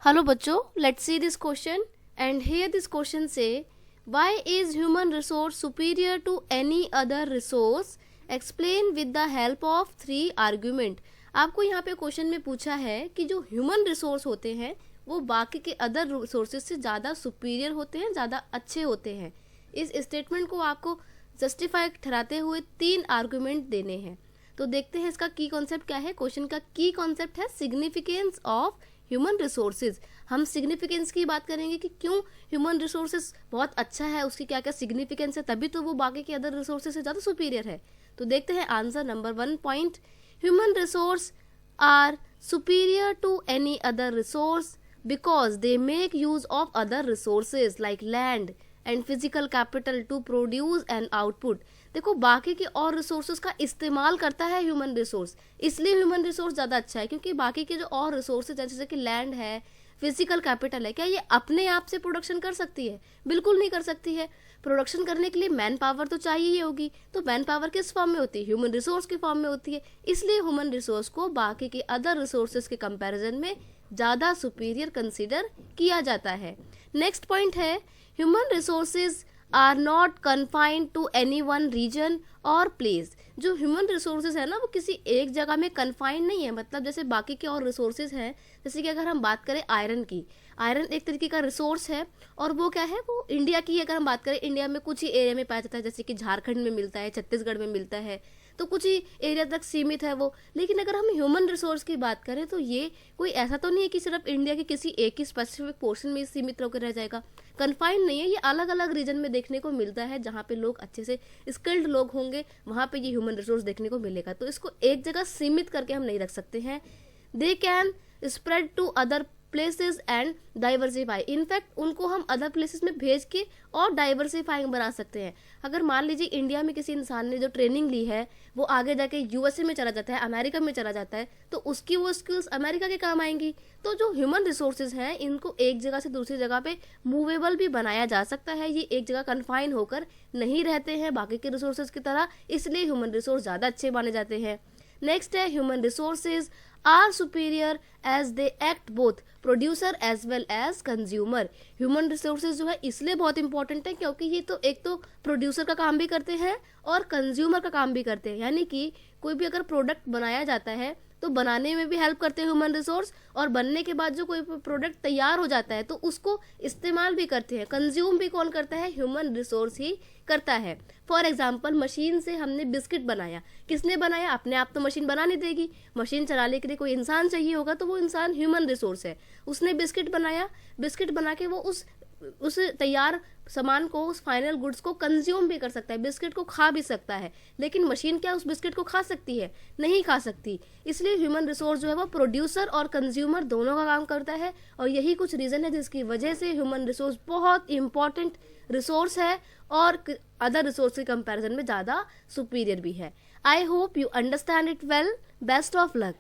Hello बच्चों, let's see this question and here this question say why is human resource superior to any other resource? Explain with the help of 3 argument. आपको यहाँ पे question में पूछा है कि जो ह्यूमन रिसोर्स होते हैं वो बाकी के अदर रिसोर्सेज से ज़्यादा सुपीरियर होते हैं, ज़्यादा अच्छे होते हैं. इस स्टेटमेंट को आपको जस्टिफाई ठहराते हुए 3 आर्गुमेंट देने हैं. तो देखते हैं इसका की कॉन्सेप्ट क्या है. क्वेश्चन का की कॉन्सेप्ट है सिग्निफिकेंस ऑफ ह्यूमन रिसोर्सेज. हम सिग्निफिकेंस की बात करेंगे कि क्यों ह्यूमन रिसोर्सेज बहुत अच्छा है, उसकी क्या क्या सिग्निफिकेंस है, तभी तो वो बाकी के अदर रिसोर्सेज से ज़्यादा सुपीरियर है. तो देखते हैं answer number 1 point. Human resource are superior to any other resource because they make use of other resources like land and physical capital to produce an output. देखो बाकी के और रिसोर्सेज का इस्तेमाल करता है ह्यूमन रिसोर्स, इसलिए ह्यूमन रिसोर्स ज़्यादा अच्छा है. क्योंकि बाकी के जो और रिसोर्सेज जैसे कि लैंड है, फिजिकल कैपिटल है, क्या ये अपने आप से प्रोडक्शन कर सकती है? बिल्कुल नहीं कर सकती है. प्रोडक्शन करने के लिए मैन पावर तो चाहिए ही होगी. तो मैन पावर किस फॉर्म में होती है? ह्यूमन रिसोर्स की फॉर्म में होती है. इसलिए ह्यूमन रिसोर्स को बाकी के अदर रिसोर्सेज के कंपैरिजन में ज़्यादा सुपीरियर कंसीडर किया जाता है. नेक्स्ट पॉइंट है human resources are not confined to any one region और प्लेस. जो ह्यूमन रिसोर्सेज है ना वो किसी एक जगह में कन्फाइंड नहीं है. मतलब जैसे बाकी के और रिसोर्सेज हैं, जैसे कि अगर हम बात करें आयरन की, आयरन एक तरीके का रिसोर्स है और वो क्या है, वो इंडिया की अगर हम बात करें, इंडिया में कुछ ही एरिया में पाया जाता है. जैसे कि झारखंड में मिलता है, छत्तीसगढ़ में मिलता है, तो कुछ ही एरिया तक सीमित है वो. लेकिन अगर हम ह्यूमन रिसोर्स की बात करें तो ये कोई ऐसा तो नहीं है कि सिर्फ इंडिया के किसी एक ही स्पेसिफिक पोर्शन में सीमित होकर रह जाएगा. कन्फाइंड नहीं है, ये अलग अलग रीजन में देखने को मिलता है. जहाँ पे लोग अच्छे से स्किल्ड लोग होंगे वहाँ पे ये ह्यूमन रिसोर्स देखने को मिलेगा. तो इसको एक जगह सीमित करके हम नहीं रख सकते हैं. They can spread to other places and diversify. In fact उनको हम अदर प्लेसेस में भेज के और डाइवर्सिफाइंग बना सकते हैं. अगर मान लीजिए इंडिया में किसी इंसान ने जो ट्रेनिंग ली है वो आगे जाके यूएसए में चला जाता है, अमेरिका में चला जाता है, तो उसकी वो स्किल्स अमेरिका के काम आएंगी. तो जो ह्यूमन रिसोर्सेज हैं इनको एक जगह से दूसरी जगह पे मूवेबल भी बनाया जा सकता है. ये एक जगह कन्फाइन होकर नहीं रहते हैं बाकी के रिसोर्सेज की तरह, इसलिए ह्यूमन रिसोर्स ज़्यादा अच्छे माने जाते हैं. नेक्स्ट है human resources are superior as they act both producer as well as consumer. Human resources जो है इसलिए बहुत इंपॉर्टेंट है क्योंकि ये तो एक तो प्रोड्यूसर का काम भी करते हैं और कंज्यूमर का काम भी करते हैं. यानी कि कोई भी अगर प्रोडक्ट बनाया जाता है तो बनाने में भी हेल्प करते हैं ह्यूमन रिसोर्स, और बनने के बाद जो कोई प्रोडक्ट तैयार हो जाता है तो उसको इस्तेमाल भी करते हैं. कंज्यूम भी कौन करता है? ह्यूमन रिसोर्स ही करता है. फॉर एग्जाम्पल मशीन से हमने बिस्किट बनाया, किसने बनाया? अपने आप तो मशीन बना नहीं देगी, मशीन चलाने के लिए कोई इंसान चाहिए होगा, तो वो इंसान ह्यूमन रिसोर्स है. उसने बिस्किट बनाया, बिस्किट बना के वो उस तैयार सामान को, उस फाइनल गुड्स को कंज्यूम भी कर सकता है, बिस्किट को खा भी सकता है. लेकिन मशीन क्या उस बिस्किट को खा सकती है? नहीं खा सकती. इसलिए ह्यूमन रिसोर्स जो है वो प्रोड्यूसर और कंज्यूमर दोनों का काम करता है. और यही कुछ रीजन है जिसकी वजह से ह्यूमन रिसोर्स बहुत इंपॉर्टेंट रिसोर्स है और अदर रिसोर्स के कंपैरिजन में ज़्यादा सुपीरियर भी है. I hope you understand it well. Best of luck.